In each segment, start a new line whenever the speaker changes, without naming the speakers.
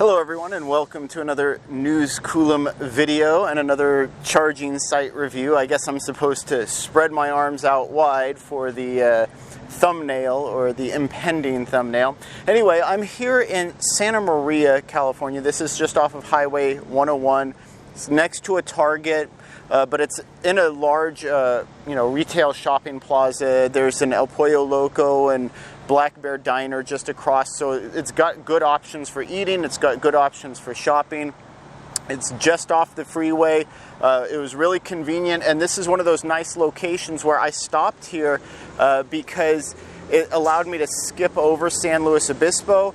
Hello everyone, and welcome to another News Coolum video and another charging site review. I guess I'm supposed to spread my arms out wide for the thumbnail, or the impending thumbnail. Anyway, I'm here in Santa Maria, California. This is just off of Highway 101. It's next to a Target, but it's in a large retail shopping plaza. There's an El Pollo Loco and Black Bear Diner just across, so it's got good options for eating, it's got good options for shopping. It's just off the freeway. It was really convenient, and this is one of those nice locations where I stopped here because it allowed me to skip over San Luis Obispo,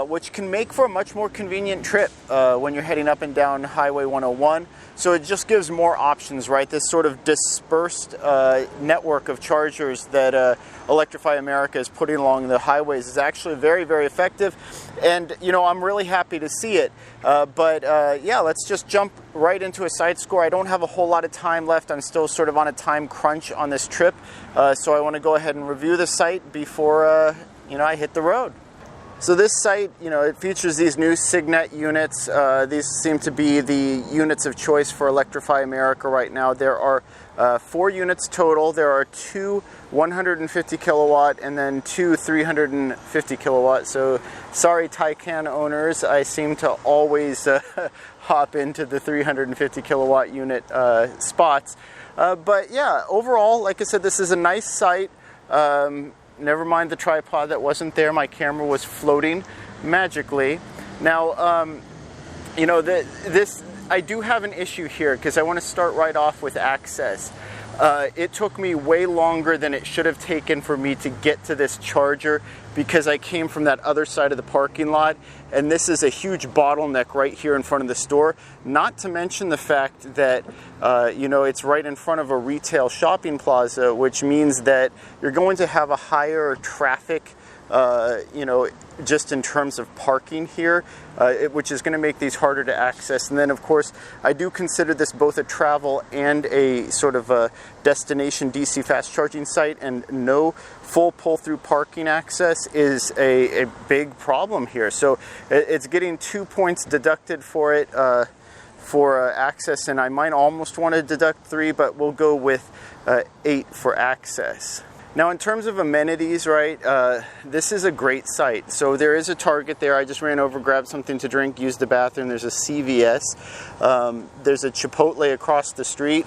which can make for a much more convenient trip when you're heading up and down Highway 101. So it just gives more options, right? This sort of dispersed network of chargers that Electrify America is putting along the highways is actually very, very effective. And, you know, I'm really happy to see it. Yeah, let's just jump right into a site score. I don't have a whole lot of time left. I'm still sort of on a time crunch on this trip. So I want to go ahead and review the site before, I hit the road. So this site, it features these new Signet units. These seem to be the units of choice for Electrify America right now. There are 4 units total. There are 2 150 kilowatt and then 2 350 kilowatt. So sorry, Taycan owners, I seem to always hop into the 350 kilowatt unit spots. But yeah, overall, like I said, this is a nice site. Never mind the tripod that wasn't there. My camera was floating magically. Now, I do have an issue here because I want to start right off with access. It took me way longer than it should have taken for me to get to this charger because I came from that other side of the parking lot, and this is a huge bottleneck right here in front of the store. Not to mention the fact that it's right in front of a retail shopping plaza, which means that you're going to have a higher traffic just in terms of parking here, which is going to make these harder to access. And then, of course, I do consider this both a travel and a sort of a destination DC fast charging site, and no full pull-through parking access is a big problem here. So it's getting 2 points deducted for it for access, and I might almost want to deduct 3, but we'll go with 8 for access. Now, in terms of amenities, right, this is a great site. So there is a Target there. I just ran over, grabbed something to drink, used the bathroom. There's a CVS. There's a Chipotle across the street.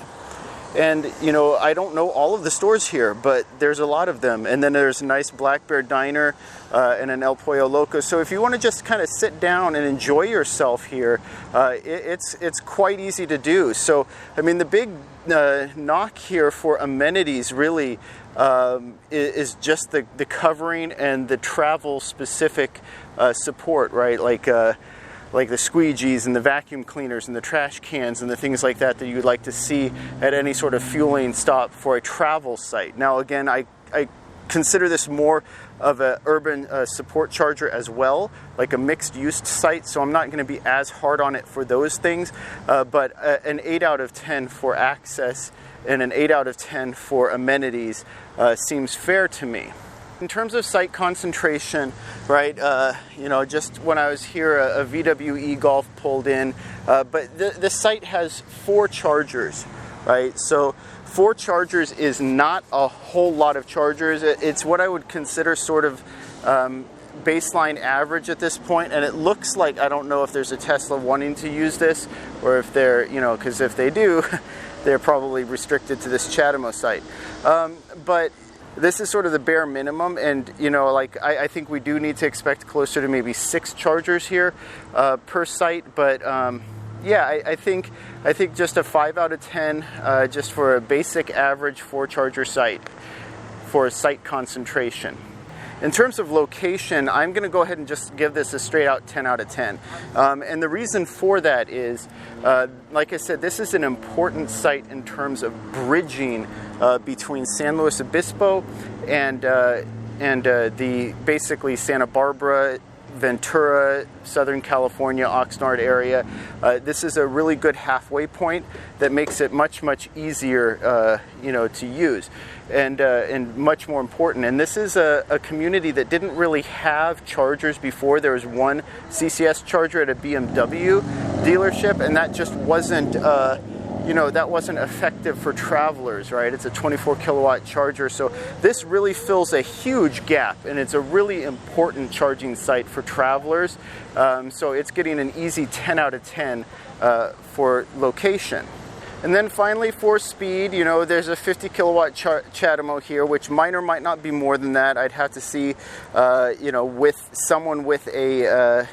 And, I don't know all of the stores here, but there's a lot of them. And then there's a nice Black Bear Diner and an El Pollo Loco. So if you want to just kind of sit down and enjoy yourself here, it's quite easy to do. So, I mean, the big knock here for amenities really is just the covering and the travel-specific support, right? Like the squeegees and the vacuum cleaners and the trash cans and the things like that that you'd like to see at any sort of fueling stop for a travel site. Now, again, I consider this more of an urban support charger as well, like a mixed-use site, so I'm not going to be as hard on it for those things, but an 8 out of 10 for access and an 8 out of 10 for amenities seems fair to me. In terms of site concentration, right, just when I was here, a VW e-Golf pulled in, but the site has 4 chargers, right? So 4 chargers is not a whole lot of chargers. It's what I would consider sort of baseline average at this point, and it looks like, I don't know if there's a Tesla wanting to use this, or if they're, because if they do, they're probably restricted to this CHAdeMO site. But this is sort of the bare minimum, and I think we do need to expect closer to maybe 6 chargers here per site. But I think just a 5 out of 10 just for a basic average 4 charger site for site concentration. In terms of location, I'm going to go ahead and just give this a straight out 10 out of 10. And the reason for that is, like I said, this is an important site in terms of bridging between San Luis Obispo and the basically Santa Barbara, Ventura, Southern California, Oxnard area. This is a really good halfway point that makes it much easier, to use, and much more important. And this is a community that didn't really have chargers before. There was one CCS charger at a BMW dealership, and that just wasn't that wasn't effective for travelers, right? It's a 24 kilowatt charger, so this really fills a huge gap, and it's a really important charging site for travelers. So it's getting an easy 10 out of 10 for location. And then finally, for speed, there's a 50 kilowatt CHAdeMO here, which might or might not be more than that. I'd have to see, with someone with an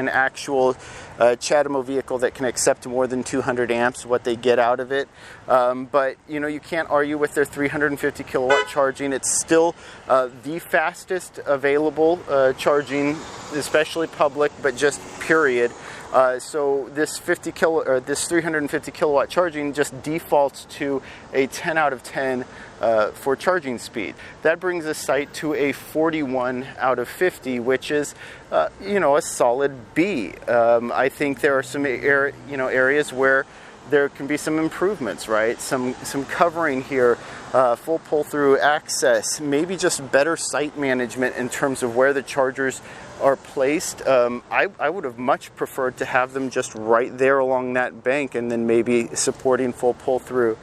actual CHAdeMO vehicle that can accept more than 200 amps, what they get out of it. But you can't argue with their 350 kilowatt charging. It's still the fastest available charging, especially public, but just period. So this 350 kilowatt charging just defaults to a 10 out of 10 for charging speed. That brings the site to a 41 out of 50, which is a solid B. I think there are some areas where there can be some improvements, right? Some covering here, full pull-through access, maybe just better site management in terms of where the chargers are placed. I would have much preferred to have them just right there along that bank, and then maybe supporting full pull-through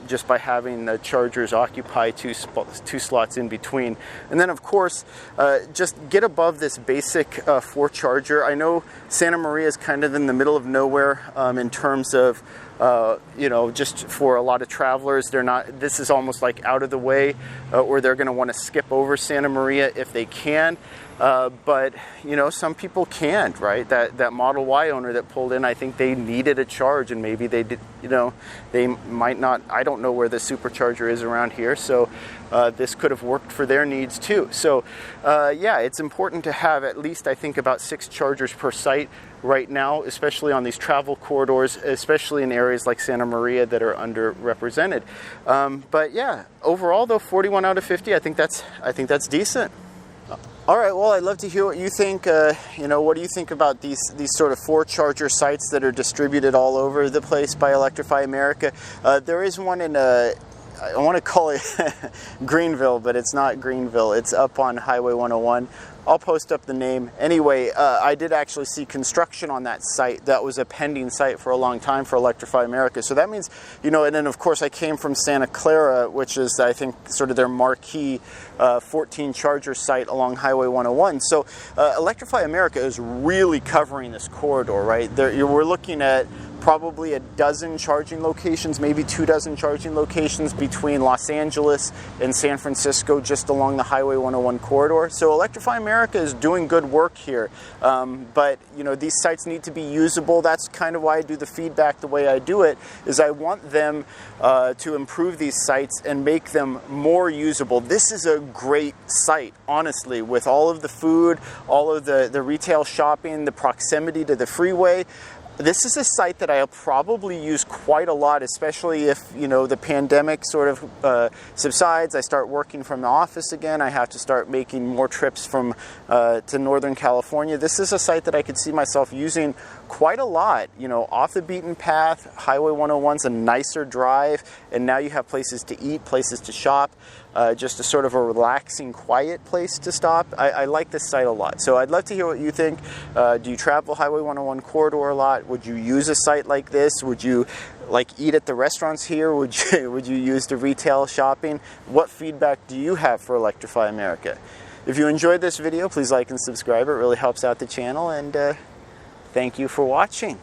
just by having the chargers occupy two slots in between. And then of course, just get above this basic 4 charger. I know Santa Maria is kind of in the middle of nowhere in terms of just for a lot of travelers, this is almost like out of the way, or they're going to want to skip over Santa Maria if they can. But some people can't, right? That Model Y owner that pulled in, I think they needed a charge, and maybe they did, they might not. I don't know where the supercharger is around here, so this could have worked for their needs too. So it's important to have at least, I think, about 6 chargers per site right now, especially on these travel corridors, especially in areas like Santa Maria that are underrepresented. But yeah, overall though, 41 out of 50, I think that's decent. All right, well, I'd love to hear what you think. What do you think about these sort of 4 charger sites that are distributed all over the place by Electrify America? There is one in, I want to call it Greenville, but it's not Greenville. It's up on Highway 101. I'll post up the name. Anyway, I did actually see construction on that site. That was a pending site for a long time for Electrify America. So that means, and then of course I came from Santa Clara, which is, I think, sort of their marquee 14 charger site along Highway 101. So Electrify America is really covering this corridor, right? We're looking at probably a dozen charging locations, maybe 24 charging locations between Los Angeles and San Francisco, just along the Highway 101 corridor. So Electrify America is doing good work here. But these sites need to be usable. That's kind of why I do the feedback the way I do it, is I want them to improve these sites and make them more usable. This is a great site, honestly, with all of the food, all of the retail shopping, the proximity to the freeway. This is a site that I'll probably use quite a lot, especially if, the pandemic sort of subsides. I start working from the office again. I have to start making more trips to Northern California. This is a site that I could see myself using quite a lot, off the beaten path. Highway 101's a nicer drive, and now you have places to eat, places to shop, just a sort of a relaxing, quiet place to stop. I like this site a lot. So I'd love to hear what you think. Do you travel Highway 101 corridor a lot? Would you use a site like this? Would you eat at the restaurants here? Would you use the retail shopping? What feedback do you have for Electrify America? If you enjoyed this video, please like and subscribe. It really helps out the channel, and thank you for watching.